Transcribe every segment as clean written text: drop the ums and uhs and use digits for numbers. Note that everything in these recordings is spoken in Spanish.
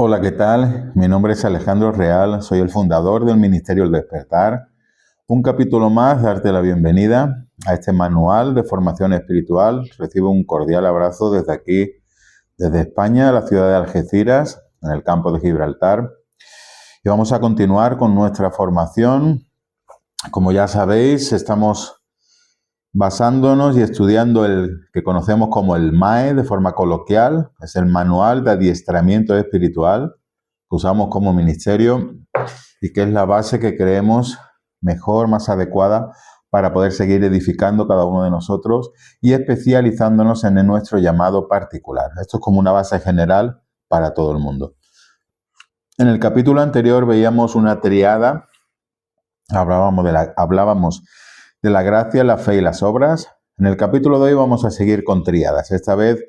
Hola, ¿qué tal? Mi nombre es Alejandro Real, soy el fundador del Ministerio El Despertar. Un capítulo más, darte la bienvenida a este manual de formación espiritual. Recibo un cordial abrazo desde aquí, desde España, la ciudad de Algeciras, en el campo de Gibraltar. Y vamos a continuar con nuestra formación. Como ya sabéis, estamos basándonos y estudiando el que conocemos como el MAE de forma coloquial. Es el Manual de Adiestramiento Espiritual que usamos como ministerio y que es la base que creemos mejor, más adecuada para poder seguir edificando cada uno de nosotros y especializándonos en nuestro llamado particular. Esto es como una base general para todo el mundo. En el capítulo anterior veíamos una triada, hablábamos de la gracia, la fe y las obras. En el capítulo de hoy vamos a seguir con triadas, esta vez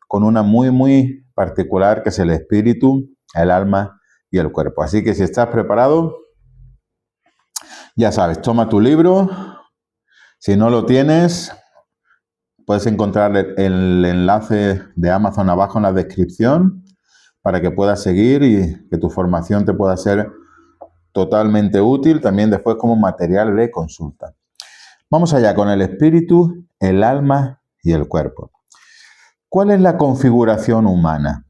con una muy particular que es el espíritu, el alma y el cuerpo. Así que si estás preparado, ya sabes, toma tu libro. Si no lo tienes, puedes encontrar el enlace de Amazon abajo en la descripción para que puedas seguir y que tu formación te pueda ser totalmente útil también después como material de consulta. Vamos allá con el espíritu, el alma y el cuerpo. ¿Cuál es la configuración humana?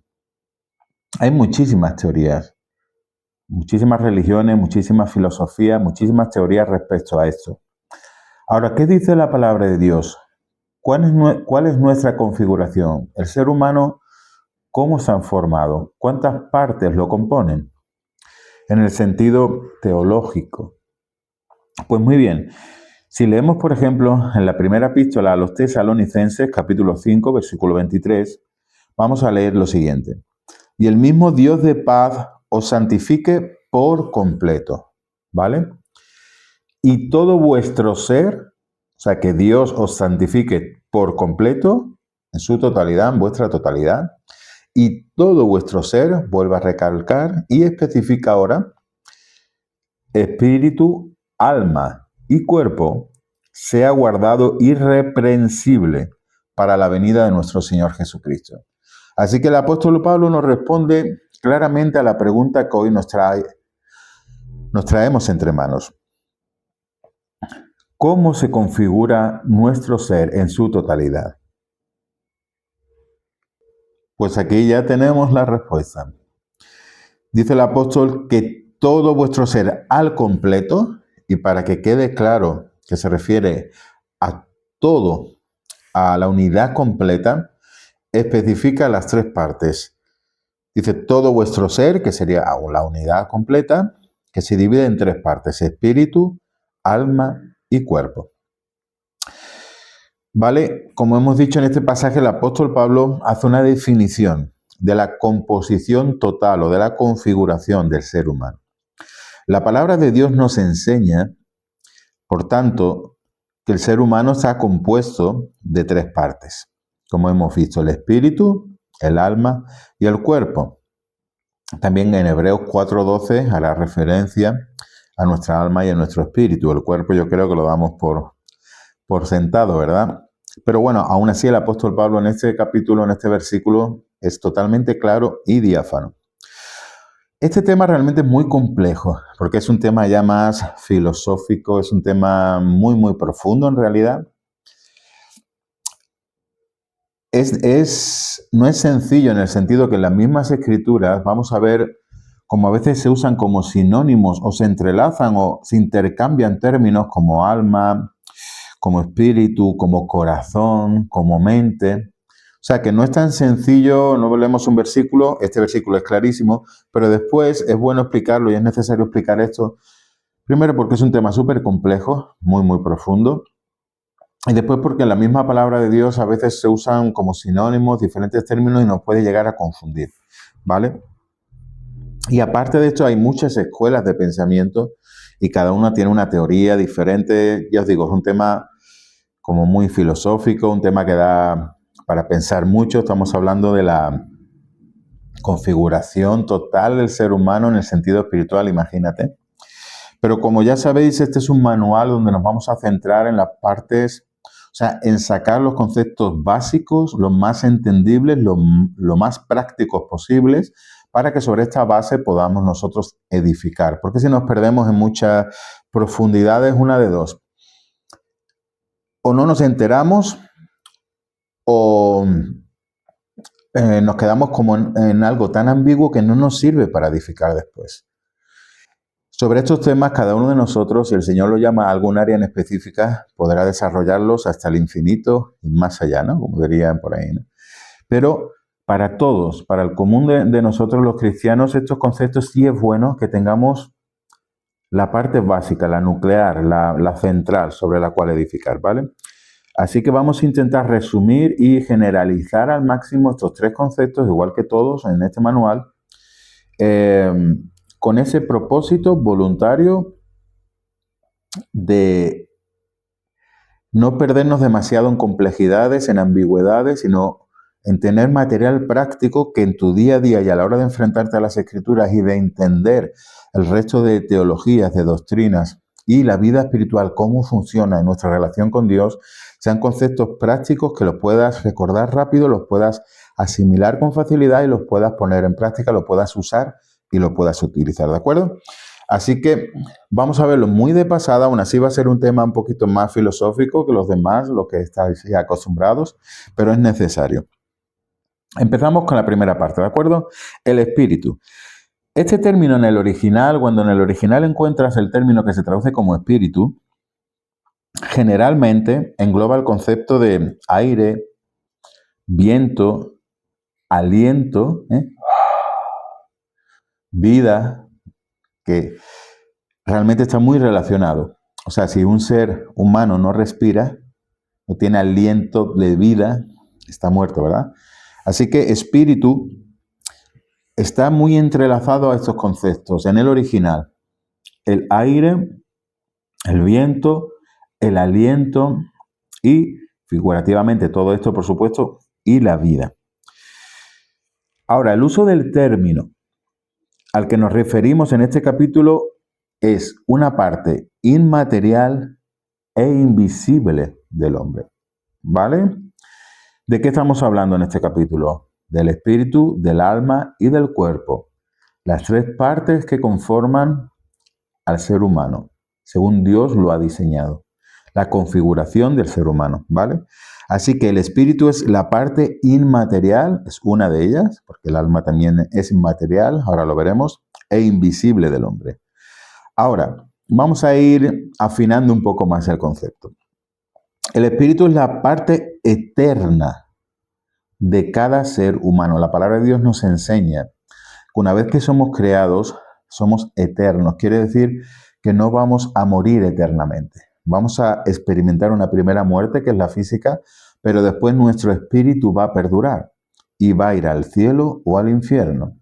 Hay muchísimas teorías, muchísimas religiones, muchísimas filosofías, muchísimas teorías respecto a esto. Ahora, ¿qué dice la palabra de Dios? ¿Cuál es nuestra configuración? El ser humano, ¿cómo se han formado? ¿Cuántas partes lo componen? En el sentido teológico. Pues muy bien, si leemos, por ejemplo, en la primera epístola a los Tesalonicenses, capítulo 5, versículo 23, vamos a leer lo siguiente. Y el mismo Dios de paz os santifique por completo, ¿vale? Y todo vuestro ser, o sea, que Dios os santifique por completo, en su totalidad, en vuestra totalidad, y todo vuestro ser, vuelve a recalcar y especifica ahora, espíritu, alma y cuerpo, sea guardado irreprensible para la venida de nuestro Señor Jesucristo. Así que el apóstol Pablo nos responde claramente a la pregunta que hoy nos traemos entre manos. ¿Cómo se configura nuestro ser en su totalidad? Pues aquí ya tenemos la respuesta. Dice el apóstol que todo vuestro ser al completo, y para que quede claro que se refiere a todo, a la unidad completa, especifica las tres partes. Dice todo vuestro ser, que sería la unidad completa, que se divide en tres partes, espíritu, alma y cuerpo. ¿Vale? Como hemos dicho en este pasaje, el apóstol Pablo hace una definición de la composición total o de la configuración del ser humano. La palabra de Dios nos enseña, por tanto, que el ser humano está compuesto de tres partes, como hemos visto, el espíritu, el alma y el cuerpo. También en Hebreos 4:12 hará referencia a nuestra alma y a nuestro espíritu. El cuerpo yo creo que lo damos por sentado, ¿verdad? Pero bueno, aún así el apóstol Pablo en este capítulo, en este versículo, es totalmente claro y diáfano. Este tema realmente es muy complejo, porque es un tema ya más filosófico, es un tema muy profundo en realidad. No es sencillo en el sentido que en las mismas escrituras vamos a ver como a veces se usan como sinónimos o se entrelazan o se intercambian términos como alma, como espíritu, como corazón, como mente. O sea que no es tan sencillo, no leemos un versículo, este versículo es clarísimo, pero después es bueno explicarlo y es necesario explicar esto. Primero porque es un tema súper complejo, muy profundo. Y después porque en la misma palabra de Dios a veces se usan como sinónimos diferentes términos y nos puede llegar a confundir, ¿vale? Y aparte de esto hay muchas escuelas de pensamiento y cada una tiene una teoría diferente. Ya os digo, es un tema como muy filosófico, un tema que da para pensar mucho. Estamos hablando de la configuración total del ser humano en el sentido espiritual, imagínate. Pero como ya sabéis, este es un manual donde nos vamos a centrar en las partes, o sea, en sacar los conceptos básicos, los más entendibles, lo más prácticos posibles, para que sobre esta base podamos nosotros edificar. Porque si nos perdemos en muchas profundidades, una de dos. O no nos enteramos o nos quedamos como en algo tan ambiguo que no nos sirve para edificar después. Sobre estos temas, cada uno de nosotros, si el Señor lo llama a algún área en específica, podrá desarrollarlos hasta el infinito y más allá, ¿no? Como dirían por ahí, ¿no? Pero para todos, para el común de nosotros los cristianos, estos conceptos sí es bueno que tengamos la parte básica, la nuclear, la central sobre la cual edificar, ¿vale? Así que vamos a intentar resumir y generalizar al máximo estos tres conceptos, igual que todos en este manual, con ese propósito voluntario de no perdernos demasiado en complejidades, en ambigüedades, sino en tener material práctico que en tu día a día y a la hora de enfrentarte a las Escrituras y de entender el resto de teologías, de doctrinas y la vida espiritual, cómo funciona en nuestra relación con Dios, sean conceptos prácticos que los puedas recordar rápido, los puedas asimilar con facilidad y los puedas poner en práctica, los puedas usar y los puedas utilizar, ¿de acuerdo? Así que vamos a verlo muy de pasada, aún así va a ser un tema un poquito más filosófico que los demás, los que estáis ya acostumbrados, pero es necesario. Empezamos con la primera parte, ¿de acuerdo? El espíritu. Este término en el original, cuando en el original encuentras el término que se traduce como espíritu, generalmente engloba el concepto de aire, viento, aliento, vida, que realmente está muy relacionado. O sea, si un ser humano no respira, no tiene aliento de vida, está muerto, ¿verdad? Así que espíritu está muy entrelazado a estos conceptos. En el original, el aire, el viento, el aliento y, figurativamente, todo esto, por supuesto, y la vida. Ahora, el uso del término al que nos referimos en este capítulo es una parte inmaterial e invisible del hombre. ¿Vale? ¿De qué estamos hablando en este capítulo? Del espíritu, del alma y del cuerpo. Las tres partes que conforman al ser humano, según Dios lo ha diseñado. La configuración del ser humano, ¿vale? Así que el espíritu es la parte inmaterial, es una de ellas, porque el alma también es inmaterial, ahora lo veremos, e invisible del hombre. Ahora, vamos a ir afinando un poco más el concepto. El espíritu es la parte eterna de cada ser humano. La palabra de Dios nos enseña que una vez que somos creados, somos eternos. Quiere decir que no vamos a morir eternamente. Vamos a experimentar una primera muerte, que es la física, pero después nuestro espíritu va a perdurar y va a ir al cielo o al infierno.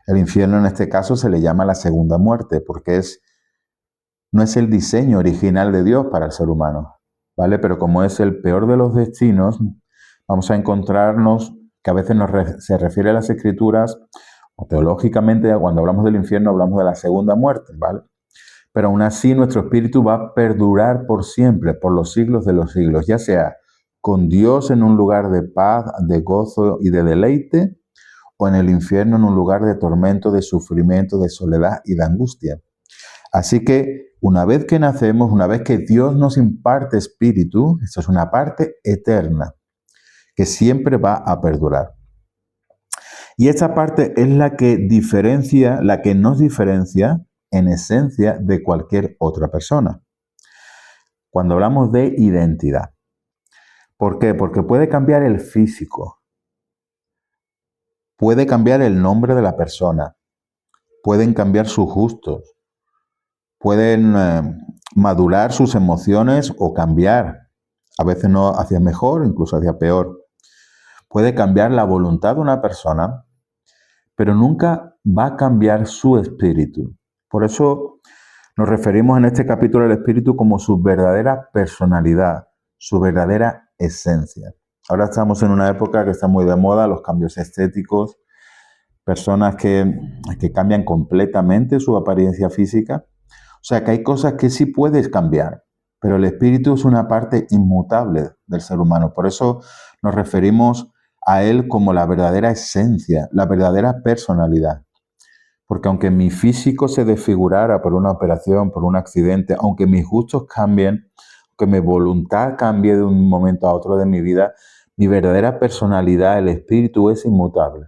El infierno en este caso se le llama la segunda muerte, porque no es el diseño original de Dios para el ser humano, ¿vale? Pero como es el peor de los destinos, vamos a encontrarnos que a veces se refiere a las Escrituras, o teológicamente, cuando hablamos del infierno, hablamos de la segunda muerte, ¿vale? Pero aún así nuestro espíritu va a perdurar por siempre, por los siglos de los siglos, ya sea con Dios en un lugar de paz, de gozo y de deleite, o en el infierno en un lugar de tormento, de sufrimiento, de soledad y de angustia. Así que una vez que nacemos, una vez que Dios nos imparte espíritu, esto es una parte eterna que siempre va a perdurar. Y esta parte es la que diferencia, la que nos diferencia en esencia de cualquier otra persona. Cuando hablamos de identidad. ¿Por qué? Porque puede cambiar el físico, puede cambiar el nombre de la persona, pueden cambiar sus gustos, pueden madurar sus emociones o cambiar, a veces no hacia mejor, incluso hacia peor. Puede cambiar la voluntad de una persona, pero nunca va a cambiar su espíritu. Por eso nos referimos en este capítulo al espíritu como su verdadera personalidad, su verdadera esencia. Ahora estamos en una época que está muy de moda, los cambios estéticos, personas que cambian completamente su apariencia física. O sea que hay cosas que sí puedes cambiar, pero el espíritu es una parte inmutable del ser humano. Por eso nos referimos a Él como la verdadera esencia, la verdadera personalidad. Porque aunque mi físico se desfigurara por una operación, por un accidente, aunque mis gustos cambien, aunque mi voluntad cambie de un momento a otro de mi vida, mi verdadera personalidad, el espíritu, es inmutable.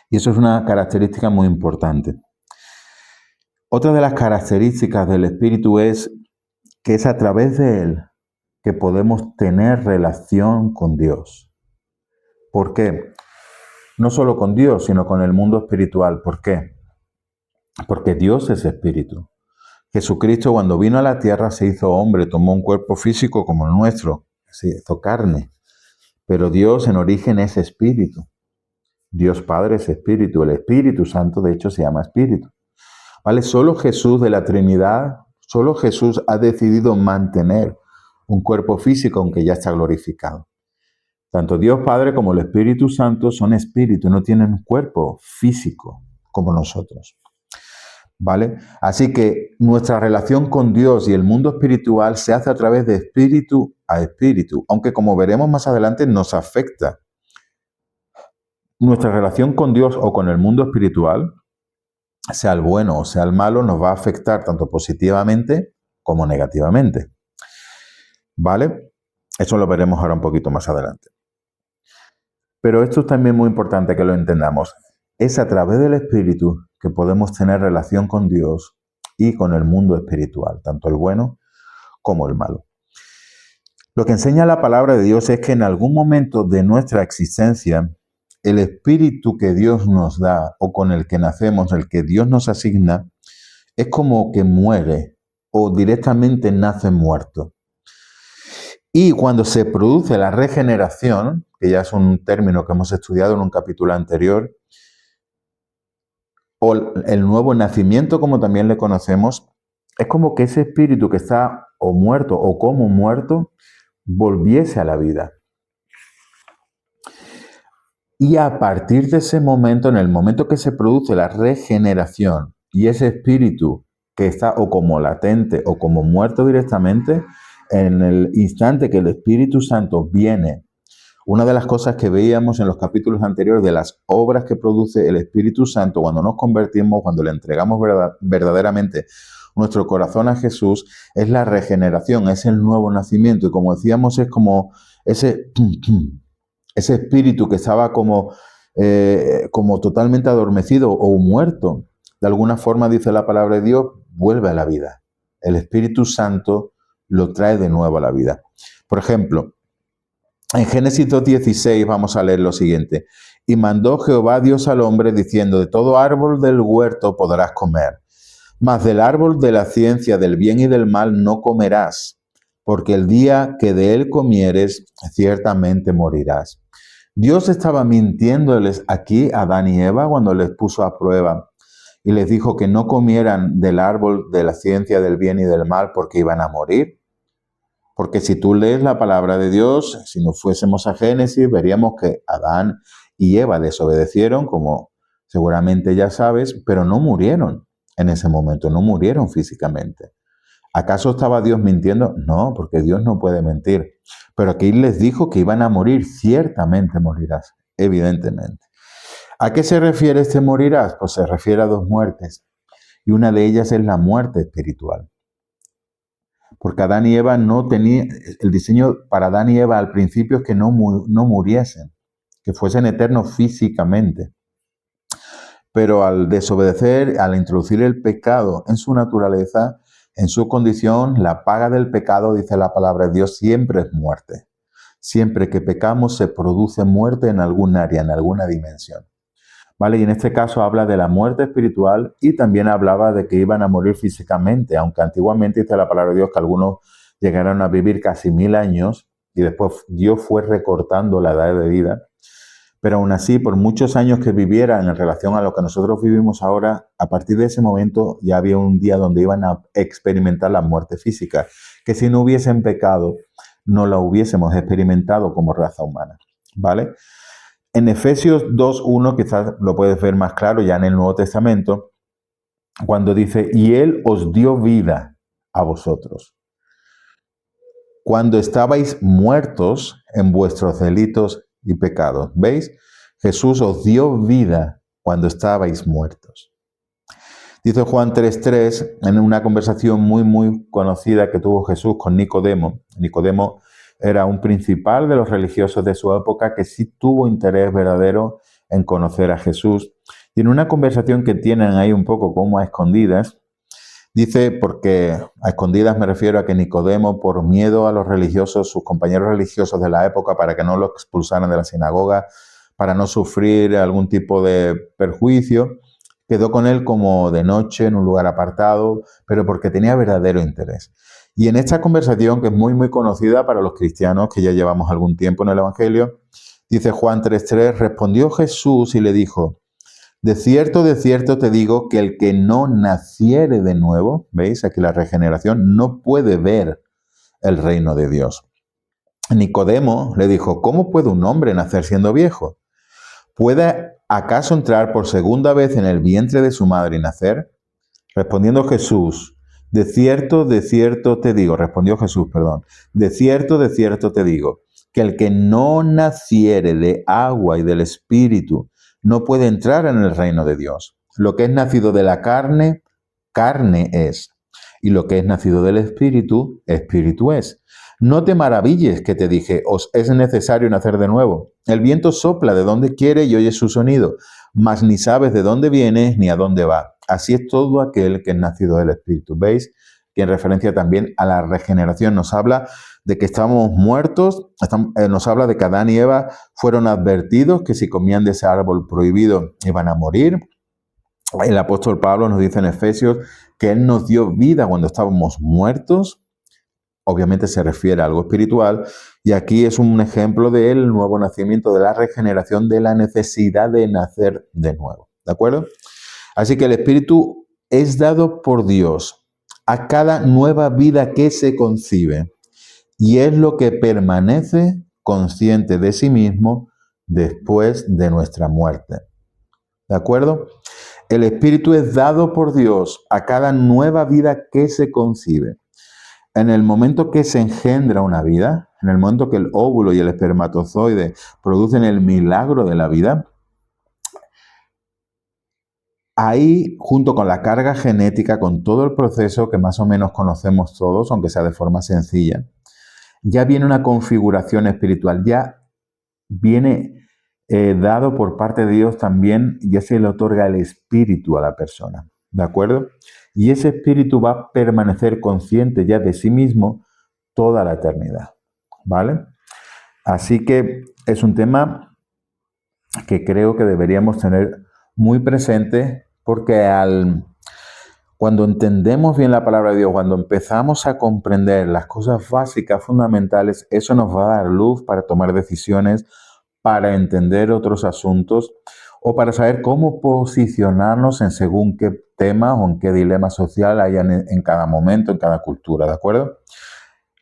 Y eso es una característica muy importante. Otra de las características del espíritu es que es a través de él que podemos tener relación con Dios. ¿Por qué? No solo con Dios, sino con el mundo espiritual. ¿Por qué? Porque Dios es espíritu. Jesucristo, cuando vino a la tierra, se hizo hombre, tomó un cuerpo físico como el nuestro, se hizo carne. Pero Dios en origen es espíritu. Dios Padre es espíritu. El Espíritu Santo, de hecho, se llama espíritu. ¿Vale? Solo Jesús de la Trinidad, solo Jesús ha decidido mantener un cuerpo físico, aunque ya está glorificado. Tanto Dios Padre como el Espíritu Santo son espíritu, no tienen un cuerpo físico como nosotros. ¿Vale? Así que nuestra relación con Dios y el mundo espiritual se hace a través de espíritu a espíritu, aunque como veremos más adelante nos afecta. Nuestra relación con Dios o con el mundo espiritual, sea el bueno o sea el malo, nos va a afectar tanto positivamente como negativamente. ¿Vale? Eso lo veremos ahora un poquito más adelante. Pero esto es también muy importante que lo entendamos. Es a través del espíritu que podemos tener relación con Dios y con el mundo espiritual, tanto el bueno como el malo. Lo que enseña la palabra de Dios es que en algún momento de nuestra existencia, el espíritu que Dios nos da o con el que nacemos, el que Dios nos asigna, es como que muere o directamente nace muerto. Y cuando se produce la regeneración, que ya es un término que hemos estudiado en un capítulo anterior, o el nuevo nacimiento, como también le conocemos, es como que ese espíritu que está o muerto o como muerto, volviese a la vida. Y a partir de ese momento, en el momento que se produce la regeneración y ese espíritu que está o como latente o como muerto directamente, en el instante que el Espíritu Santo viene, una de las cosas que veíamos en los capítulos anteriores de las obras que produce el Espíritu Santo cuando nos convertimos, cuando le entregamos verdaderamente nuestro corazón a Jesús, es la regeneración, es el nuevo nacimiento. Y como decíamos, es como ese espíritu que estaba como totalmente adormecido o muerto. De alguna forma, dice la palabra de Dios, vuelve a la vida. El Espíritu Santo lo trae de nuevo a la vida. Por ejemplo, en Génesis 2:16 vamos a leer lo siguiente. Y mandó Jehová Dios al hombre diciendo, de todo árbol del huerto podrás comer, mas del árbol de la ciencia del bien y del mal no comerás, porque el día que de él comieres, ciertamente morirás. Dios estaba mintiéndoles aquí a Adán y Eva cuando les puso a prueba y les dijo que no comieran del árbol de la ciencia del bien y del mal porque iban a morir. Porque si tú lees la palabra de Dios, si nos fuésemos a Génesis, veríamos que Adán y Eva desobedecieron, como seguramente ya sabes, pero no murieron en ese momento, no murieron físicamente. ¿Acaso estaba Dios mintiendo? No, porque Dios no puede mentir. Pero aquí les dijo que iban a morir, ciertamente morirás, evidentemente. ¿A qué se refiere este morirás? Pues se refiere a dos muertes. Y una de ellas es la muerte espiritual. Porque Adán y Eva no tenían, el diseño para Adán y Eva al principio es que no muriesen, que fuesen eternos físicamente. Pero al desobedecer, al introducir el pecado en su naturaleza, en su condición, la paga del pecado, dice la palabra de Dios, siempre es muerte. Siempre que pecamos se produce muerte en algún área, en alguna dimensión. ¿Vale? Y en este caso habla de la muerte espiritual y también hablaba de que iban a morir físicamente, aunque antiguamente dice la palabra de Dios que algunos llegaron a vivir casi 1000 años y después Dios fue recortando la edad de vida. Pero aún así, por muchos años que vivieran en relación a lo que nosotros vivimos ahora, a partir de ese momento ya había un día donde iban a experimentar la muerte física, que si no hubiesen pecado, no la hubiésemos experimentado como raza humana. ¿Vale? En Efesios 2:1, quizás lo puedes ver más claro ya en el Nuevo Testamento, cuando dice, y Él os dio vida a vosotros, cuando estabais muertos en vuestros delitos y pecados. ¿Veis? Jesús os dio vida cuando estabais muertos. Dice Juan 3:3 en una conversación muy conocida que tuvo Jesús con Nicodemo. Nicodemo era un principal de los religiosos de su época que sí tuvo interés verdadero en conocer a Jesús. Y en una conversación que tienen ahí un poco como a escondidas, dice, porque a escondidas me refiero a que Nicodemo, por miedo a los religiosos, sus compañeros religiosos de la época, para que no lo expulsaran de la sinagoga, para no sufrir algún tipo de perjuicio, quedó con él como de noche en un lugar apartado, pero porque tenía verdadero interés. Y en esta conversación, que es muy conocida para los cristianos, que ya llevamos algún tiempo en el Evangelio, dice Juan 3:3, respondió Jesús y le dijo, de cierto te digo que el que no naciere de nuevo, ¿veis? Aquí la regeneración, no puede ver el reino de Dios. Nicodemo le dijo, ¿cómo puede un hombre nacer siendo viejo? ¿Puede acaso entrar por segunda vez en el vientre de su madre y nacer? Respondiendo Jesús, de cierto te digo, respondió Jesús, perdón, de cierto te digo, que el que no naciere de agua y del Espíritu no puede entrar en el reino de Dios. Lo que es nacido de la carne, carne es, y lo que es nacido del Espíritu, Espíritu es. No te maravilles que te dije, os es necesario nacer de nuevo. El viento sopla de donde quiere y oyes su sonido, mas ni sabes de dónde viene ni a dónde va. Así es todo aquel que es nacido del Espíritu. ¿Veis? Que en referencia también a la regeneración nos habla de que estamos muertos, nos habla de que Adán y Eva fueron advertidos que si comían de ese árbol prohibido iban a morir. El apóstol Pablo nos dice en Efesios que Él nos dio vida cuando estábamos muertos. Obviamente se refiere a algo espiritual, y aquí es un ejemplo del nuevo nacimiento, de la regeneración, de la necesidad de nacer de nuevo. ¿De acuerdo? Así que el Espíritu es dado por Dios a cada nueva vida que se concibe, y es lo que permanece consciente de sí mismo después de nuestra muerte. ¿De acuerdo? El Espíritu es dado por Dios a cada nueva vida que se concibe. En el momento que se engendra una vida, en el momento que el óvulo y el espermatozoide producen el milagro de la vida, ahí, junto con la carga genética, con todo el proceso que más o menos conocemos todos, aunque sea de forma sencilla, ya viene una configuración espiritual, ya viene dado por parte de Dios también, ya se le otorga el espíritu a la persona, ¿de acuerdo? Y ese espíritu va a permanecer consciente ya de sí mismo toda la eternidad, ¿vale? Así que es un tema que creo que deberíamos tener muy presente, porque cuando entendemos bien la palabra de Dios, cuando empezamos a comprender las cosas básicas, fundamentales, eso nos va a dar luz para tomar decisiones, para entender otros asuntos o para saber cómo posicionarnos en según qué temas o en qué dilema social hayan en cada momento, en cada cultura, ¿de acuerdo?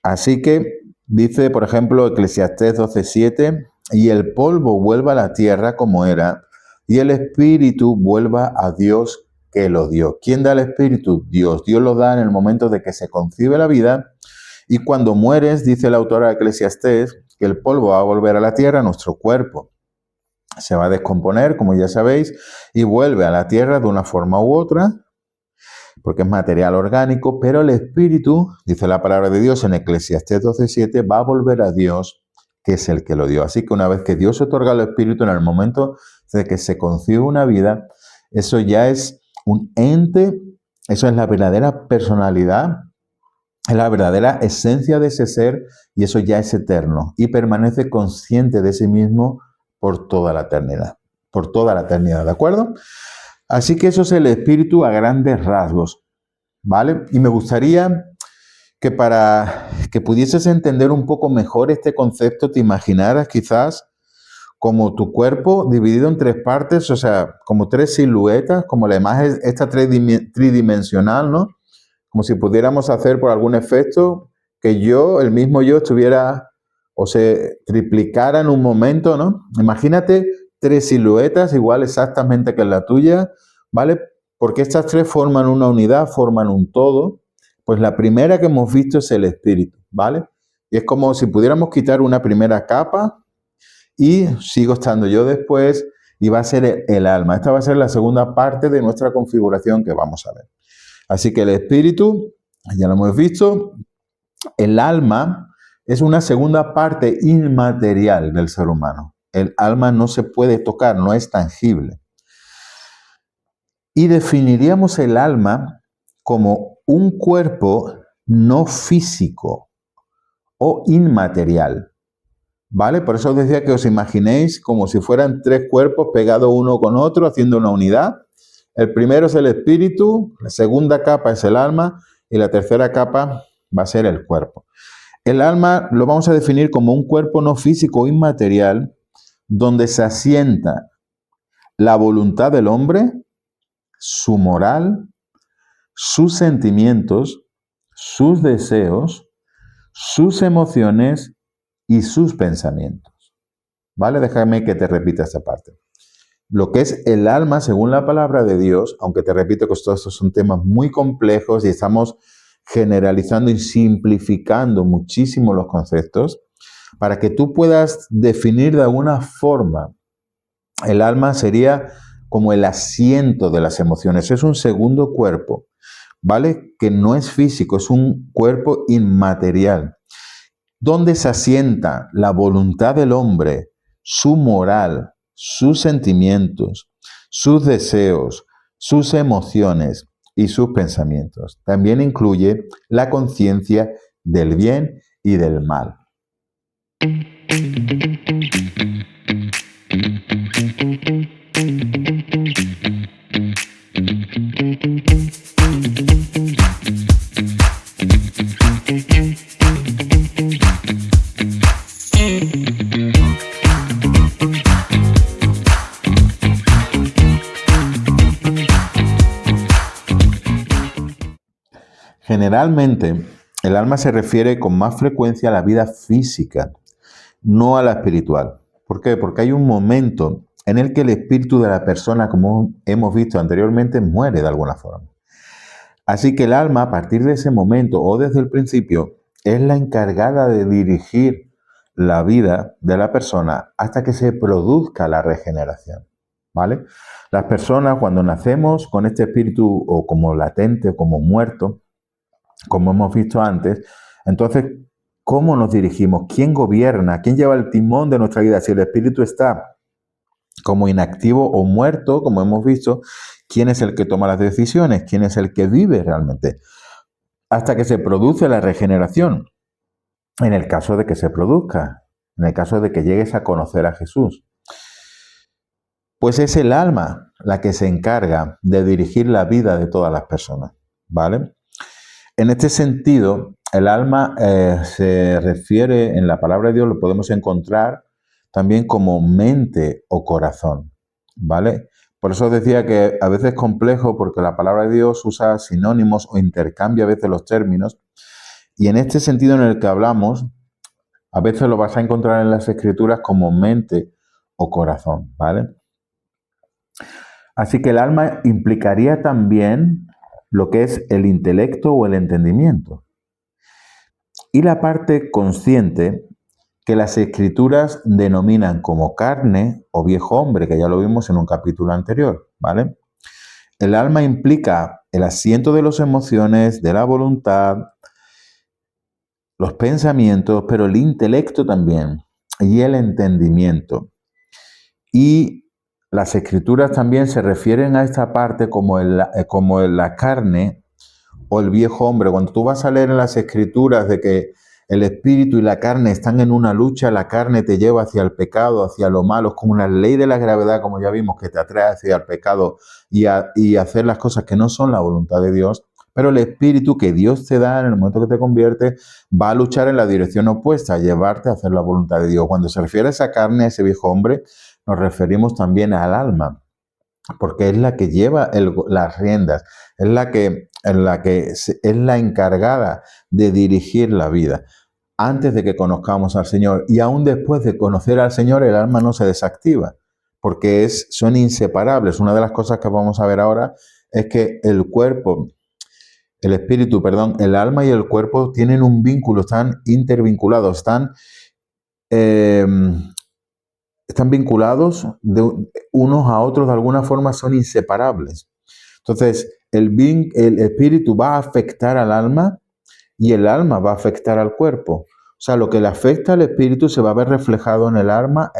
Así que dice, por ejemplo, Eclesiastés 12:7, y el polvo vuelva a la tierra como era, y el espíritu vuelva a Dios que lo dio. ¿Quién da el espíritu? Dios. Dios lo da en el momento de que se concibe la vida, y cuando mueres, dice el autor de Eclesiastés, que el polvo va a volver a la tierra, nuestro cuerpo se va a descomponer, como ya sabéis, y vuelve a la tierra de una forma u otra, porque es material orgánico, pero el espíritu, dice la palabra de Dios en Eclesiastés 12:7, va a volver a Dios, que es el que lo dio. Así que una vez que Dios otorga el espíritu, en el momento de que se concibe una vida, eso ya es un ente, eso es la verdadera personalidad, es la verdadera esencia de ese ser, y eso ya es eterno y permanece consciente de sí mismo por toda la eternidad, ¿de acuerdo? Así que eso es el espíritu a grandes rasgos, ¿vale? Y me gustaría que para que pudieses entender un poco mejor este concepto, te imaginaras quizás como tu cuerpo dividido en tres partes, o sea, como tres siluetas, como la imagen esta tridimensional, ¿no? Como si pudiéramos hacer por algún efecto que el mismo yo estuviera o se triplicara en un momento, ¿no? Imagínate tres siluetas igual exactamente que la tuya, ¿vale? Porque estas tres forman una unidad, forman un todo. Pues la primera que hemos visto es el espíritu, ¿vale? Y es como si pudiéramos quitar una primera capa y sigo estando yo después y va a ser el alma. Esta va a ser la segunda parte de nuestra configuración que vamos a ver. Así que el espíritu, ya lo hemos visto, el alma es una segunda parte inmaterial del ser humano. El alma no se puede tocar, no es tangible. Y definiríamos el alma como un cuerpo no físico o inmaterial, ¿vale? Por eso os decía que os imaginéis como si fueran tres cuerpos pegados uno con otro, haciendo una unidad. El primero es el espíritu, la segunda capa es el alma y la tercera capa va a ser el cuerpo. El alma lo vamos a definir como un cuerpo no físico o inmaterial donde se asienta la voluntad del hombre, su moral, sus sentimientos, sus deseos, sus emociones y sus pensamientos. ¿Vale? Déjame que te repita esta parte. Lo que es el alma, según la palabra de Dios, aunque te repito que todos estos son temas muy complejos y estamos generalizando y simplificando muchísimo los conceptos, para que tú puedas definir de alguna forma, el alma sería como el asiento de las emociones, es un segundo cuerpo, ¿vale? Que no es físico, es un cuerpo inmaterial, donde se asienta la voluntad del hombre, su moral, sus sentimientos, sus deseos, sus emociones y sus pensamientos. También incluye la conciencia del bien y del mal. Generalmente, el alma se refiere con más frecuencia a la vida física, no a la espiritual. ¿Por qué? Porque hay un momento en el que el espíritu de la persona, como hemos visto anteriormente, muere de alguna forma. Así que el alma, a partir de ese momento o desde el principio, es la encargada de dirigir la vida de la persona hasta que se produzca la regeneración. ¿Vale? Las personas, cuando nacemos con este espíritu o como latente o como muerto, como hemos visto antes, entonces, ¿cómo nos dirigimos? ¿Quién gobierna? ¿Quién lleva el timón de nuestra vida? Si el espíritu está como inactivo o muerto, como hemos visto, ¿quién es el que toma las decisiones? ¿Quién es el que vive realmente? Hasta que se produce la regeneración, en el caso de que se produzca, en el caso de que llegues a conocer a Jesús. Pues es el alma la que se encarga de dirigir la vida de todas las personas, ¿vale? En este sentido, el alma se refiere, en la palabra de Dios lo podemos encontrar también como mente o corazón, ¿vale? Por eso decía que a veces es complejo porque la palabra de Dios usa sinónimos o intercambia a veces los términos. Y en este sentido en el que hablamos, a veces lo vas a encontrar en las escrituras como mente o corazón, ¿vale? Así que el alma implicaría también lo que es el intelecto o el entendimiento. Y la parte consciente que las escrituras denominan como carne o viejo hombre, que ya lo vimos en un capítulo anterior, ¿vale? El alma implica el asiento de las emociones, de la voluntad, los pensamientos, pero el intelecto también y el entendimiento. Y las escrituras también se refieren a esta parte como la carne o el viejo hombre. Cuando tú vas a leer en las escrituras de que el espíritu y la carne están en una lucha, la carne te lleva hacia el pecado, hacia lo malo, es como una ley de la gravedad, como ya vimos, que te atrae hacia el pecado y hacer las cosas que no son la voluntad de Dios. Pero el espíritu que Dios te da en el momento que te conviertes va a luchar en la dirección opuesta, a llevarte a hacer la voluntad de Dios. Cuando se refiere a esa carne, a ese viejo hombre, nos referimos también al alma, porque es la que lleva las riendas, es la que es la encargada de dirigir la vida. Antes de que conozcamos al Señor y aún después de conocer al Señor, el alma no se desactiva, porque son inseparables. Una de las cosas que vamos a ver ahora es que el espíritu, el alma y el cuerpo tienen un vínculo, están intervinculados, están están vinculados unos a otros, de alguna forma son inseparables. Entonces, el espíritu va a afectar al alma y el alma va a afectar al cuerpo. O sea, lo que le afecta al espíritu se va a ver reflejado en el alma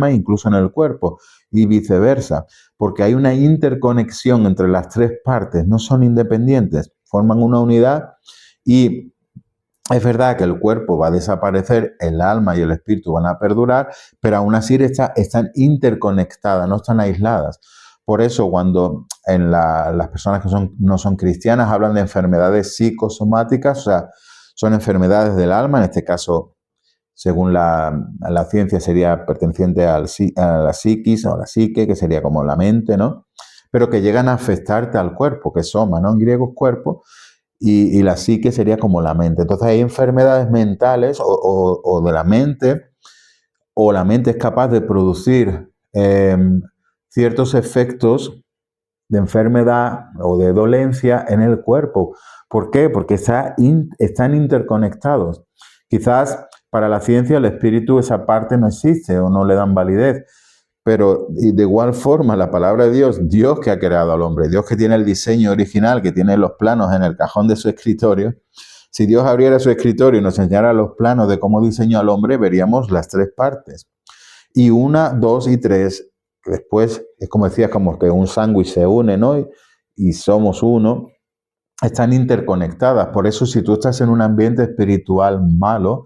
e incluso en el cuerpo, y viceversa, porque hay una interconexión entre las tres partes, no son independientes, forman una unidad, y es verdad que el cuerpo va a desaparecer, el alma y el espíritu van a perdurar, pero aún así están interconectadas, no están aisladas. Por eso cuando las personas que no son cristianas hablan de enfermedades psicosomáticas, o sea, son enfermedades del alma, en este caso, según la ciencia, sería perteneciente a la psiquis o a la psique, que sería como la mente, ¿no? Pero que llegan a afectarte al cuerpo, que es soma, ¿no? En griego es cuerpo, y la psique sería como la mente. Entonces hay enfermedades mentales o de la mente, o la mente es capaz de producir ciertos efectos de enfermedad o de dolencia en el cuerpo. ¿Por qué? Porque están interconectados. Quizás para la ciencia el espíritu esa parte no existe o no le dan validez, pero de igual forma la palabra de Dios, Dios que ha creado al hombre, Dios que tiene el diseño original, que tiene los planos en el cajón de su escritorio, si Dios abriera su escritorio y nos enseñara los planos de cómo diseñó al hombre, veríamos las tres partes. Y una, dos y tres, después es como decía, como que un sándwich se une, ¿no? Y somos uno, están interconectadas. Por eso si tú estás en un ambiente espiritual malo,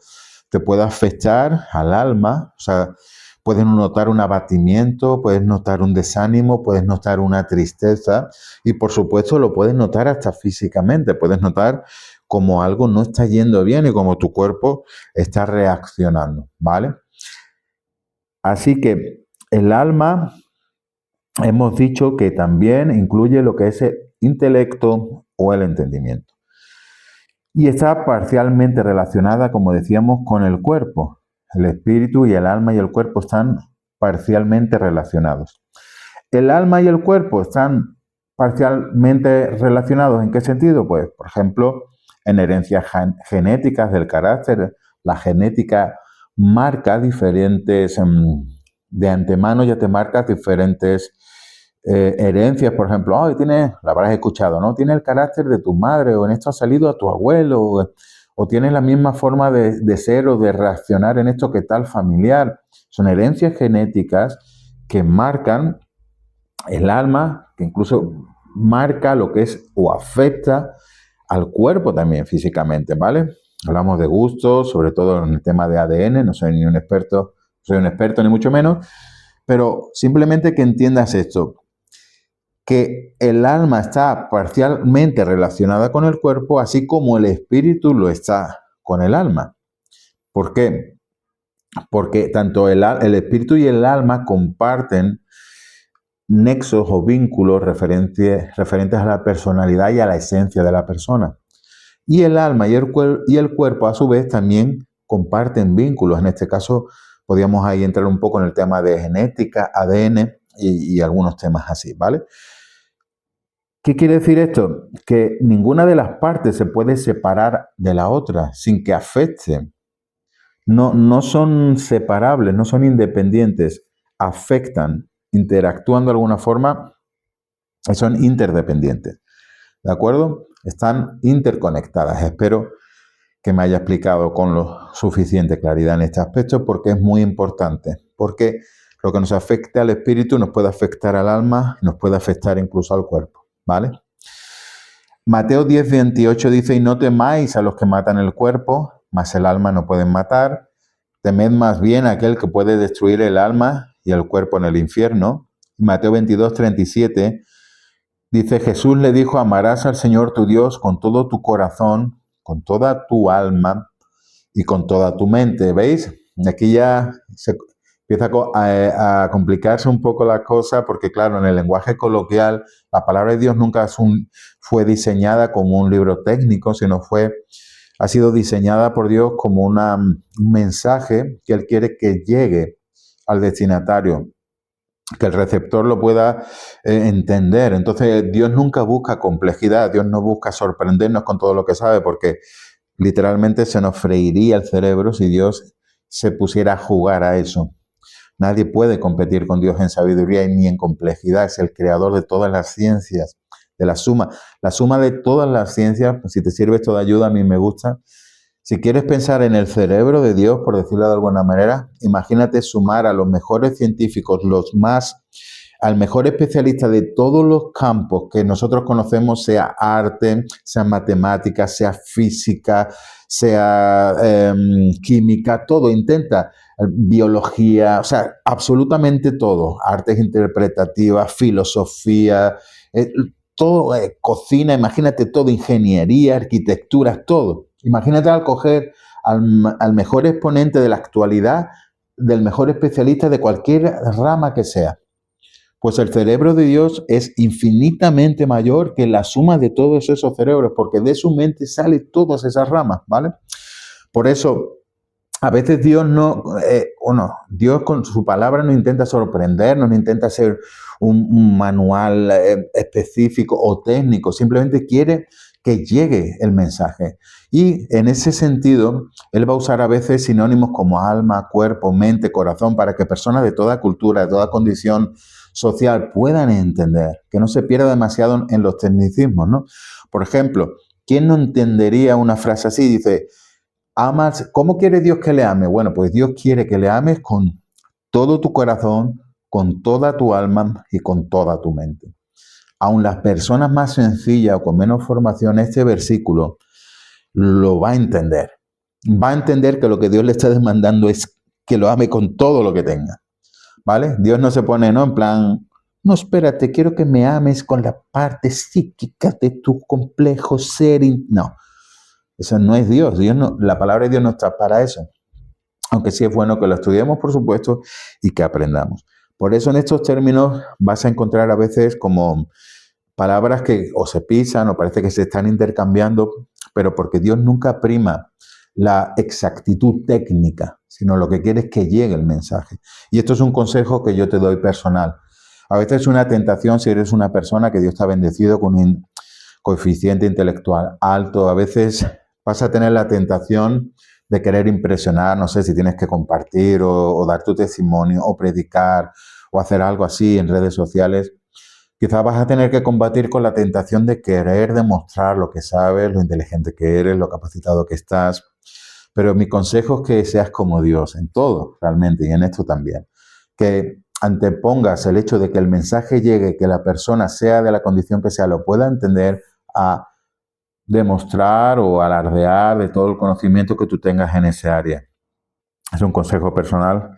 te puede afectar al alma, o sea, puedes notar un abatimiento, puedes notar un desánimo, puedes notar una tristeza y por supuesto lo puedes notar hasta físicamente, puedes notar como algo no está yendo bien y como tu cuerpo está reaccionando, ¿vale? Así que el alma, hemos dicho que también incluye lo que es el intelecto o el entendimiento. Y está parcialmente relacionada, como decíamos, con el cuerpo. El espíritu y el alma y el cuerpo están parcialmente relacionados. El alma y el cuerpo están parcialmente relacionados. ¿En qué sentido? Pues, por ejemplo, en herencias genéticas del carácter. La genética marca diferentes, de antemano ya te marca diferentes herencias, por ejemplo, la habrás escuchado, ¿no? Tiene el carácter de tu madre, o en esto ha salido a tu abuelo, o tienes la misma forma de ser o de reaccionar en esto que tal familiar. Son herencias genéticas que marcan el alma, que incluso marca lo que es o afecta al cuerpo también físicamente, ¿vale? Hablamos de gustos, sobre todo en el tema de ADN, no soy un experto ni mucho menos, pero simplemente que entiendas esto, que el alma está parcialmente relacionada con el cuerpo, así como el espíritu lo está con el alma. ¿Por qué? Porque tanto el espíritu y el alma comparten nexos o vínculos referentes a la personalidad y a la esencia de la persona. Y el alma y el cuerpo, a su vez, también comparten vínculos. En este caso, podríamos ahí entrar un poco en el tema de genética, ADN y algunos temas así, ¿vale? ¿Qué quiere decir esto? Que ninguna de las partes se puede separar de la otra sin que afecte. No son separables, no son independientes, afectan, interactúan de alguna forma, son interdependientes. ¿De acuerdo? Están interconectadas. Espero que me haya explicado con lo suficiente claridad en este aspecto porque es muy importante. Porque lo que nos afecta al espíritu nos puede afectar al alma, nos puede afectar incluso al cuerpo. ¿Vale? Mateo 10:28 dice, y no temáis a los que matan el cuerpo, mas el alma no pueden matar. Temed más bien a aquel que puede destruir el alma y el cuerpo en el infierno. Mateo 22:37 dice, Jesús le dijo, amarás al Señor tu Dios con todo tu corazón, con toda tu alma y con toda tu mente. ¿Veis? Aquí ya se empieza a complicarse un poco la cosa porque, claro, en el lenguaje coloquial, la palabra de Dios nunca fue diseñada como un libro técnico, sino ha sido diseñada por Dios como un mensaje que Él quiere que llegue al destinatario, que el receptor lo pueda entender. Entonces, Dios nunca busca complejidad, Dios no busca sorprendernos con todo lo que sabe, porque literalmente se nos freiría el cerebro si Dios se pusiera a jugar a eso. Nadie puede competir con Dios en sabiduría ni en complejidad. Es el creador de todas las ciencias, de la suma de todas las ciencias. Si te sirve esto de ayuda, a mí me gusta. Si quieres pensar en el cerebro de Dios, por decirlo de alguna manera, imagínate sumar a los mejores científicos, al mejor especialista de todos los campos que nosotros conocemos, sea arte, sea matemática, sea física, sea química, todo, intenta, biología, o sea, absolutamente todo, artes interpretativas, filosofía, todo, cocina, imagínate todo, ingeniería, arquitectura, todo. Imagínate al coger al mejor exponente de la actualidad, del mejor especialista de cualquier rama que sea. Pues el cerebro de Dios es infinitamente mayor que la suma de todos esos cerebros, porque de su mente salen todas esas ramas, ¿vale? Por eso, a veces Dios con su palabra no intenta sorprendernos, no intenta ser un manual específico o técnico, simplemente quiere que llegue el mensaje. Y en ese sentido, Él va a usar a veces sinónimos como alma, cuerpo, mente, corazón, para que personas de toda cultura, de toda condición social puedan entender, que no se pierda demasiado en los tecnicismos, ¿no? Por ejemplo, ¿quién no entendería una frase así? Dice, amas, ¿cómo quiere Dios que le ame? Bueno, pues Dios quiere que le ames con todo tu corazón, con toda tu alma y con toda tu mente. Aun las personas más sencillas o con menos formación, este versículo lo va a entender. Va a entender que lo que Dios le está demandando es que lo ame con todo lo que tenga. ¿Vale? Dios no se pone, ¿no? En plan, no, espérate, quiero que me ames con la parte psíquica de tu complejo ser. No, eso no es Dios. La palabra de Dios no está para eso. Aunque sí es bueno que lo estudiemos, por supuesto, y que aprendamos. Por eso en estos términos vas a encontrar a veces como palabras que o se pisan o parece que se están intercambiando, pero porque Dios nunca prima la exactitud técnica, sino lo que quiere es que llegue el mensaje. Y esto es un consejo que yo te doy personal. A veces es una tentación si eres una persona que Dios te ha bendecido con un coeficiente intelectual alto. A veces vas a tener la tentación de querer impresionar, no sé si tienes que compartir o dar tu testimonio o predicar o hacer algo así en redes sociales. Quizás vas a tener que combatir con la tentación de querer demostrar lo que sabes, lo inteligente que eres, lo capacitado que estás. Pero mi consejo es que seas como Dios en todo, realmente, y en esto también. Que antepongas el hecho de que el mensaje llegue, que la persona, sea de la condición que sea, lo pueda entender, a demostrar o alardear de todo el conocimiento que tú tengas en ese área. Es un consejo personal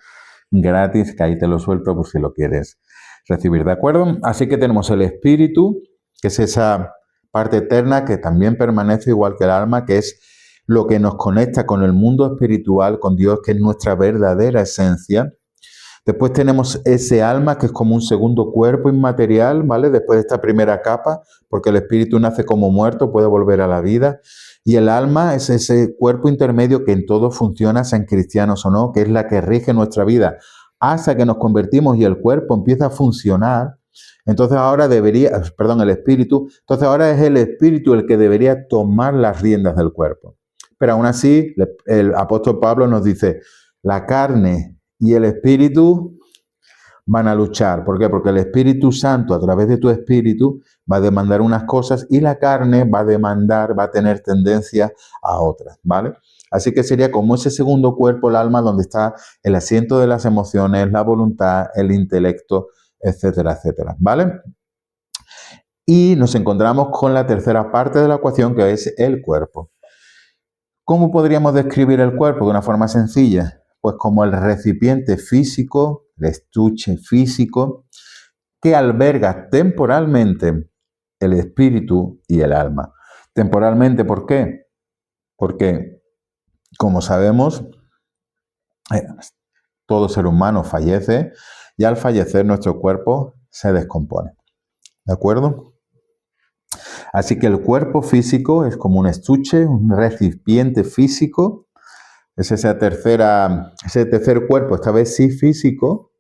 gratis, que ahí te lo suelto por si lo quieres recibir, ¿de acuerdo? Así que tenemos el espíritu, que es esa parte eterna que también permanece igual que el alma, que es lo que nos conecta con el mundo espiritual, con Dios, que es nuestra verdadera esencia. Después tenemos ese alma, que es como un segundo cuerpo inmaterial, ¿vale? Después de esta primera capa, porque el espíritu nace como muerto, puede volver a la vida. Y el alma es ese cuerpo intermedio que en todo funciona, sean cristianos o no, que es la que rige nuestra vida hasta que nos convertimos y el cuerpo empieza a funcionar. Entonces ahora el espíritu, entonces ahora es el espíritu el que debería tomar las riendas del cuerpo. Pero aún así, el apóstol Pablo nos dice, la carne y el espíritu van a luchar. ¿Por qué? Porque el Espíritu Santo, a través de tu espíritu, va a demandar unas cosas y la carne va a tener tendencia a otras, ¿vale? Así que sería como ese segundo cuerpo, el alma, donde está el asiento de las emociones, la voluntad, el intelecto, etcétera, etcétera, ¿vale? Y nos encontramos con la tercera parte de la ecuación, que es el cuerpo. ¿Cómo podríamos describir el cuerpo de una forma sencilla? Pues como el recipiente físico, el estuche físico, que alberga temporalmente el espíritu y el alma. Temporalmente, ¿por qué? Porque, como sabemos, todo ser humano fallece y al fallecer nuestro cuerpo se descompone. ¿De acuerdo? Así que el cuerpo físico es como un estuche, un recipiente físico. Es ese tercer cuerpo, esta vez sí físico,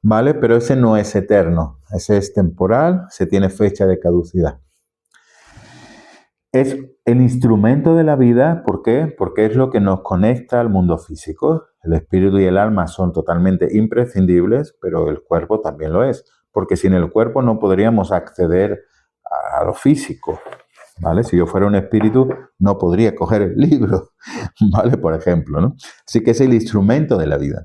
¿vale? Pero ese no es eterno, ese es temporal, se tiene fecha de caducidad. Es el instrumento de la vida, ¿por qué? Porque es lo que nos conecta al mundo físico. el espíritu y el alma son totalmente imprescindibles, pero el cuerpo también lo es, porque sin el cuerpo no podríamos acceder a lo físico, ¿vale? Si yo fuera un espíritu, no podría coger el libro, ¿vale? Por ejemplo, ¿no? Así que es el instrumento de la vida.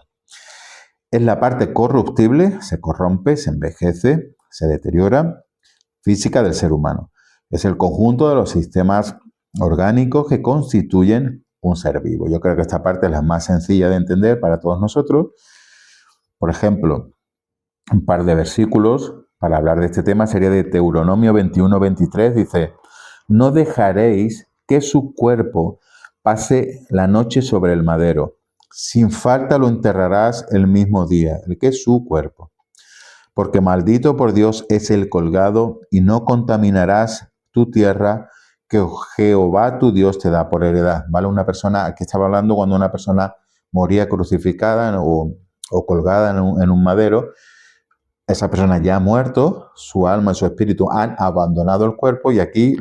Es la parte corruptible, se corrompe, se envejece, se deteriora, física del ser humano. Es el conjunto de los sistemas orgánicos que constituyen un ser vivo. Yo creo que esta parte es la más sencilla de entender para todos nosotros. Por ejemplo, un par de versículos para hablar de este tema sería de Deuteronomio 21-23. Dice, no dejaréis que su cuerpo pase la noche sobre el madero. Sin falta lo enterrarás el mismo día, el que es su cuerpo. Porque maldito por Dios es el colgado, y no contaminarás tu tierra que Jehová tu Dios te da por heredad. ¿Vale? Una persona, aquí estaba hablando cuando una persona moría crucificada o colgada en un madero. Esa persona ya ha muerto, su alma y su espíritu han abandonado el cuerpo, y aquí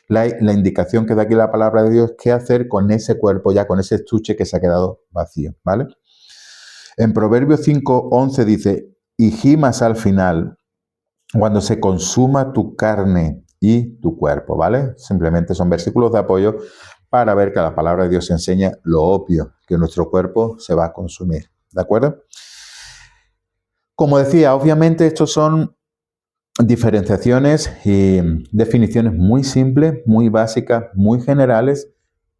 la indicación que da aquí la palabra de Dios es qué hacer con ese cuerpo, ya con ese estuche que se ha quedado vacío, ¿vale? En Proverbios 5:11 dice, y gimas al final, cuando se consuma tu carne y tu cuerpo, ¿vale? Simplemente son versículos de apoyo para ver que la palabra de Dios enseña lo obvio, que nuestro cuerpo se va a consumir, ¿de acuerdo? Como decía, obviamente estos son diferenciaciones y definiciones muy simples, muy básicas, muy generales,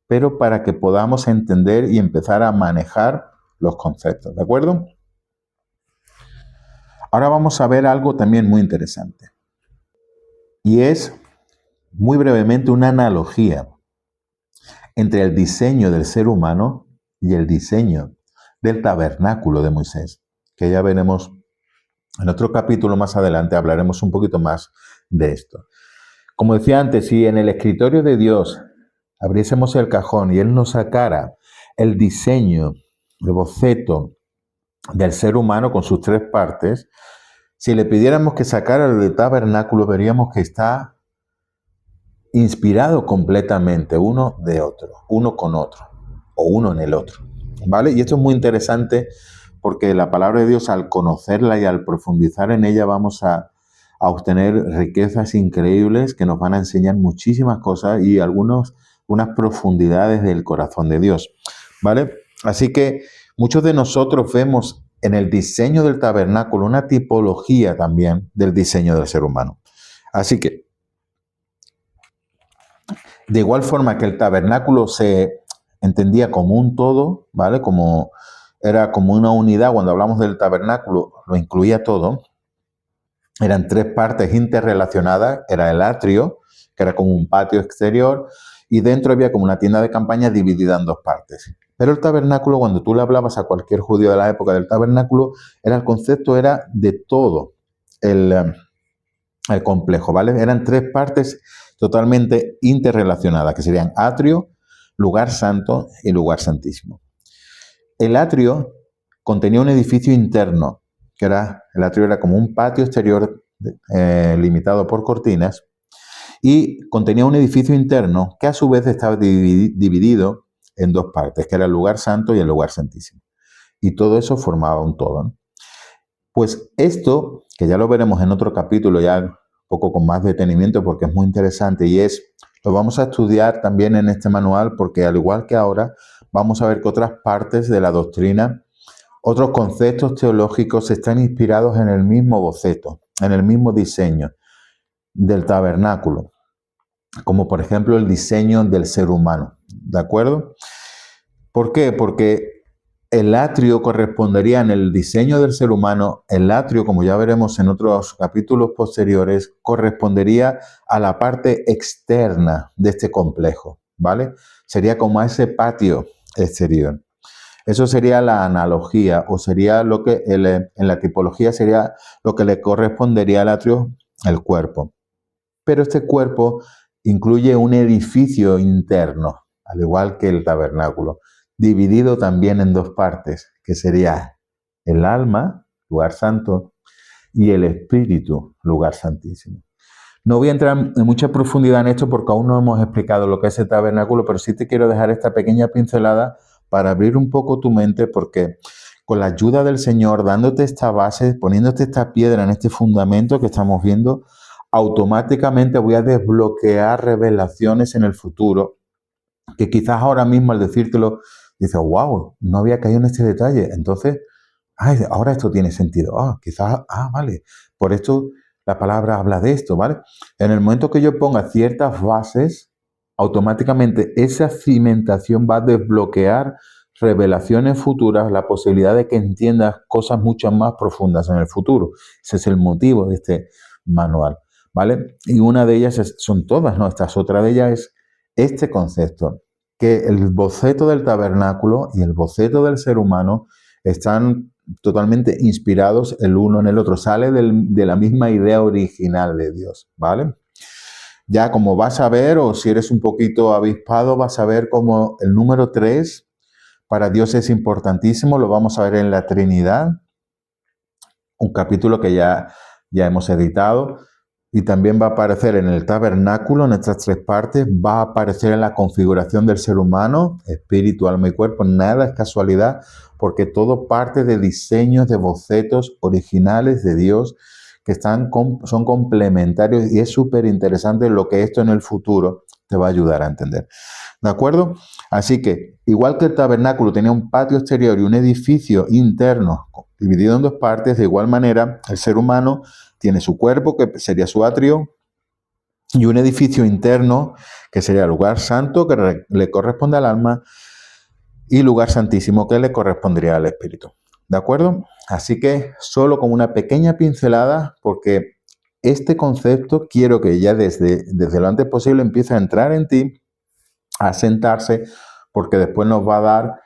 pero para que podamos entender y empezar a manejar los conceptos, ¿de acuerdo? Ahora vamos a ver algo también muy interesante, y es, muy brevemente, una analogía entre el diseño del ser humano y el diseño del tabernáculo de Moisés, que ya veremos en otro capítulo más adelante, hablaremos un poquito más de esto. Como decía antes, si en el escritorio de Dios abriésemos el cajón y Él nos sacara el diseño, el boceto del ser humano con sus tres partes, si le pidiéramos que sacara el tabernáculo, veríamos que está inspirado completamente uno de otro, uno con otro, o uno en el otro, ¿vale? Y esto es muy interesante porque la palabra de Dios, al conocerla y al profundizar en ella, vamos a obtener riquezas increíbles que nos van a enseñar muchísimas cosas y unas profundidades del corazón de Dios, ¿vale? Así que muchos de nosotros vemos en el diseño del tabernáculo una tipología también del diseño del ser humano. Así que, de igual forma que el tabernáculo se entendía como un todo, ¿vale? Era como una unidad. Cuando hablamos del tabernáculo, lo incluía todo. Eran tres partes interrelacionadas. Era el atrio, que era como un patio exterior, y dentro había como una tienda de campaña dividida en dos partes. Pero el tabernáculo, cuando tú le hablabas a cualquier judío de la época del tabernáculo, el concepto era de todo el complejo, ¿vale? Eran tres partes totalmente interrelacionadas, que serían atrio, lugar santo y lugar santísimo. El atrio contenía un edificio interno, el atrio era como un patio exterior limitado por cortinas, y contenía un edificio interno que a su vez estaba dividido en dos partes, que era el lugar santo y el lugar santísimo. Y todo eso formaba un todo, ¿no? Pues esto, que ya lo veremos en otro capítulo, ya un poco con más detenimiento porque es muy interesante, lo vamos a estudiar también en este manual, porque al igual que ahora, vamos a ver que otras partes de la doctrina, otros conceptos teológicos están inspirados en el mismo boceto, en el mismo diseño del tabernáculo, como por ejemplo el diseño del ser humano, ¿de acuerdo? ¿Por qué? Porque el atrio correspondería en el diseño del ser humano, el atrio, como ya veremos en otros capítulos posteriores, correspondería a la parte externa de este complejo, ¿vale? Sería como a ese patio exterior. Eso sería la analogía, o sería lo que en la tipología sería lo que le correspondería al atrio, el cuerpo. Pero este cuerpo incluye un edificio interno, al igual que el tabernáculo, dividido también en dos partes, que sería el alma, lugar santo, y el espíritu, lugar santísimo. No voy a entrar en mucha profundidad en esto porque aún no hemos explicado lo que es el tabernáculo, pero sí te quiero dejar esta pequeña pincelada para abrir un poco tu mente, porque con la ayuda del Señor, dándote esta base, poniéndote esta piedra en este fundamento que estamos viendo, automáticamente voy a desbloquear revelaciones en el futuro, que quizás ahora mismo al decírtelo, dices, wow, no había caído en este detalle. Entonces, ay, ahora esto tiene sentido. Quizás, vale, por esto la palabra habla de esto, ¿vale? En el momento que yo ponga ciertas bases, automáticamente esa cimentación va a desbloquear revelaciones futuras, la posibilidad de que entiendas cosas mucho más profundas en el futuro. Ese es el motivo de este manual, ¿vale? Y una de ellas son todas, ¿no? Otra de ellas es este concepto, que el boceto del tabernáculo y el boceto del ser humano están totalmente inspirados el uno en el otro. Sale de la misma idea original de Dios, ¿vale? Ya como vas a ver, o si eres un poquito avispado, vas a ver como el número 3 para Dios es importantísimo. Lo vamos a ver en la Trinidad, un capítulo que ya hemos editado. Y también va a aparecer en el tabernáculo, en estas 3 partes, va a aparecer en la configuración del ser humano, espíritu, alma y cuerpo. Nada es casualidad, porque todo parte de diseños, de bocetos originales de Dios que son complementarios, y es súper interesante lo que esto en el futuro te va a ayudar a entender. ¿De acuerdo? Así que, igual que el tabernáculo tenía un patio exterior y un edificio interno dividido en 2 partes, de igual manera el ser humano tiene su cuerpo, que sería su atrio, y un edificio interno, que sería el lugar santo, que le corresponde al alma, y lugar santísimo, que le correspondería al espíritu. ¿De acuerdo? Así que solo con una pequeña pincelada, porque este concepto quiero que ya desde lo antes posible empiece a entrar en ti, a sentarse, porque después nos va a dar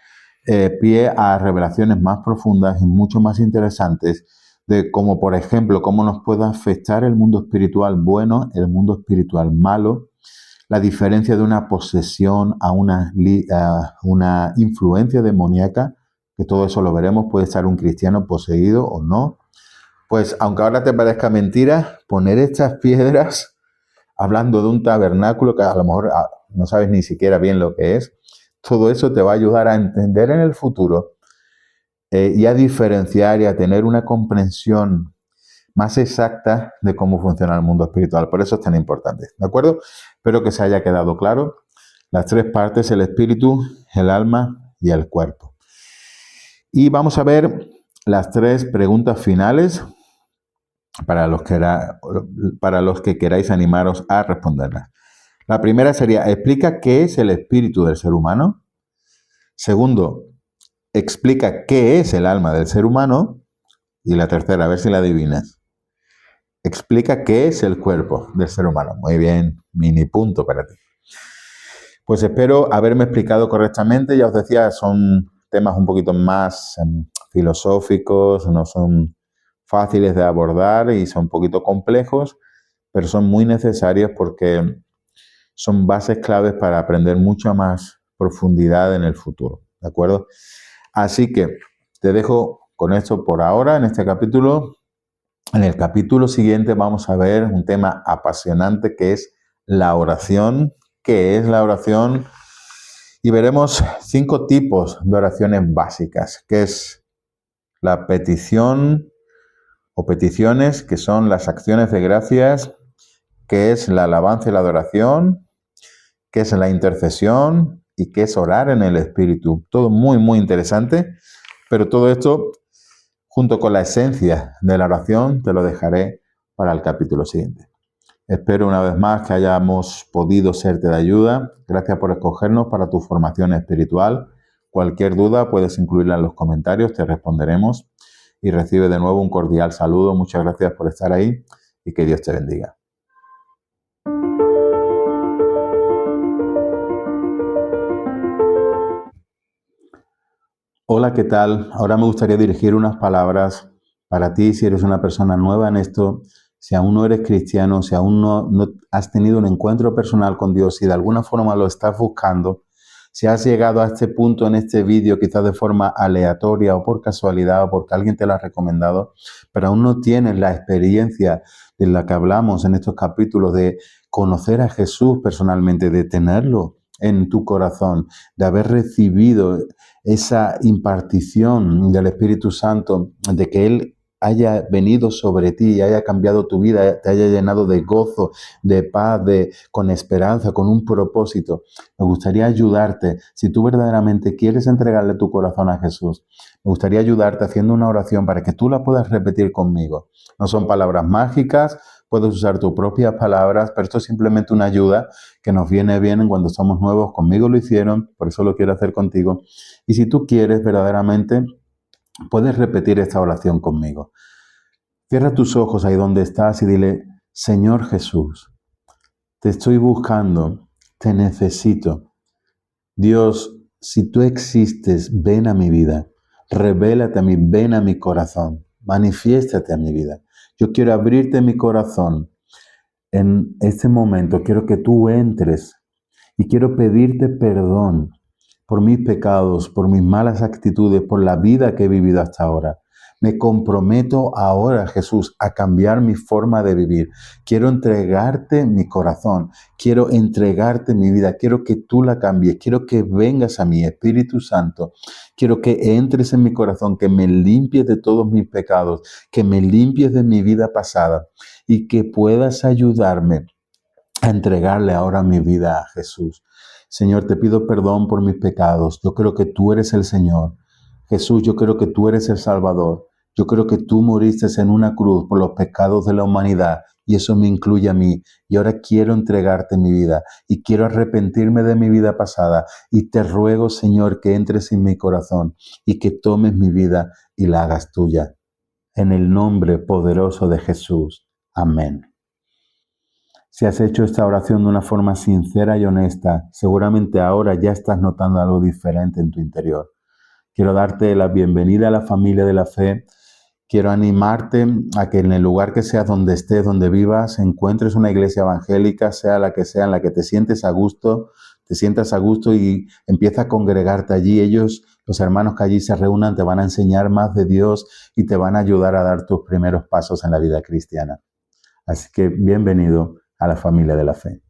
pie a revelaciones más profundas y mucho más interesantes, de cómo, por ejemplo, cómo nos puede afectar el mundo espiritual bueno, el mundo espiritual malo, la diferencia de una posesión a una influencia demoníaca, que todo eso lo veremos. Puede estar un cristiano poseído o no. Pues aunque ahora te parezca mentira, poner estas piedras, hablando de un tabernáculo que a lo mejor no sabes ni siquiera bien lo que es, todo eso te va a ayudar a entender en el futuro y a diferenciar y a tener una comprensión más exacta de cómo funciona el mundo espiritual. Por eso es tan importante, ¿de acuerdo? Espero que se haya quedado claro. Las 3 partes, el espíritu, el alma y el cuerpo. Y vamos a ver las 3 preguntas finales para los que queráis animaros a responderlas. La primera sería, explica qué es el espíritu del ser humano. Segundo, explica qué es el alma del ser humano. Y la tercera, a ver si la adivinas, explica qué es el cuerpo del ser humano. Muy bien, mini punto para ti. Pues espero haberme explicado correctamente. Ya os decía, son temas un poquito más filosóficos, no son fáciles de abordar y son un poquito complejos, pero son muy necesarios porque son bases claves para aprender mucha más profundidad en el futuro, ¿de acuerdo? Así que te dejo con esto por ahora en este capítulo. En el capítulo siguiente vamos a ver un tema apasionante que es la oración. ¿Qué es la oración? Y veremos 5 tipos de oraciones básicas, que es la petición o peticiones, que son las acciones de gracias, que es la alabanza y la adoración, que es la intercesión y que es orar en el Espíritu. Todo muy, muy interesante, pero todo esto, junto con la esencia de la oración, te lo dejaré para el capítulo siguiente. Espero una vez más que hayamos podido serte de ayuda. Gracias por escogernos para tu formación espiritual. Cualquier duda puedes incluirla en los comentarios, te responderemos. Y recibe de nuevo un cordial saludo. Muchas gracias por estar ahí y que Dios te bendiga. Hola, ¿qué tal? Ahora me gustaría dirigir unas palabras para ti, si eres una persona nueva en esto, si aún no eres cristiano, si aún no has tenido un encuentro personal con Dios, si de alguna forma lo estás buscando, si has llegado a este punto en este vídeo quizás de forma aleatoria o por casualidad o porque alguien te lo ha recomendado, pero aún no tienes la experiencia de la que hablamos en estos capítulos de conocer a Jesús personalmente, de tenerlo en tu corazón, de haber recibido esa impartición del Espíritu Santo, de que Él haya venido sobre ti y haya cambiado tu vida, te haya llenado de gozo, de paz, con esperanza, con un propósito. Me gustaría ayudarte, si tú verdaderamente quieres entregarle tu corazón a Jesús, me gustaría ayudarte haciendo una oración para que tú la puedas repetir conmigo. No son palabras mágicas, puedes usar tus propias palabras, pero esto es simplemente una ayuda que nos viene bien cuando somos nuevos. Conmigo lo hicieron, por eso lo quiero hacer contigo. Y si tú quieres verdaderamente, puedes repetir esta oración conmigo. Cierra tus ojos ahí donde estás y dile: Señor Jesús, te estoy buscando, te necesito. Dios, si tú existes, ven a mi vida, revélate a mí, ven a mi corazón, manifiéstate a mi vida. Yo quiero abrirte mi corazón en este momento, quiero que tú entres y quiero pedirte perdón por mis pecados, por mis malas actitudes, por la vida que he vivido hasta ahora. Me comprometo ahora, Jesús, a cambiar mi forma de vivir. Quiero entregarte mi corazón, quiero entregarte mi vida, quiero que tú la cambies, quiero que vengas a mí, Espíritu Santo. Quiero que entres en mi corazón, que me limpies de todos mis pecados, que me limpies de mi vida pasada y que puedas ayudarme a entregarle ahora mi vida a Jesús. Señor, te pido perdón por mis pecados. Yo creo que tú eres el Señor. Jesús, yo creo que tú eres el Salvador. Yo creo que tú moriste en una cruz por los pecados de la humanidad y eso me incluye a mí. Y ahora quiero entregarte mi vida y quiero arrepentirme de mi vida pasada. Y te ruego, Señor, que entres en mi corazón y que tomes mi vida y la hagas tuya. En el nombre poderoso de Jesús. Amén. Si has hecho esta oración de una forma sincera y honesta, seguramente ahora ya estás notando algo diferente en tu interior. Quiero darte la bienvenida a la familia de la fe. Quiero animarte a que en el lugar que seas, donde estés, donde vivas, encuentres una iglesia evangélica, sea la que sea, en la que te sientas a gusto y empieza a congregarte allí. Ellos, los hermanos que allí se reúnan, te van a enseñar más de Dios y te van a ayudar a dar tus primeros pasos en la vida cristiana. Así que bienvenido a la familia de la fe.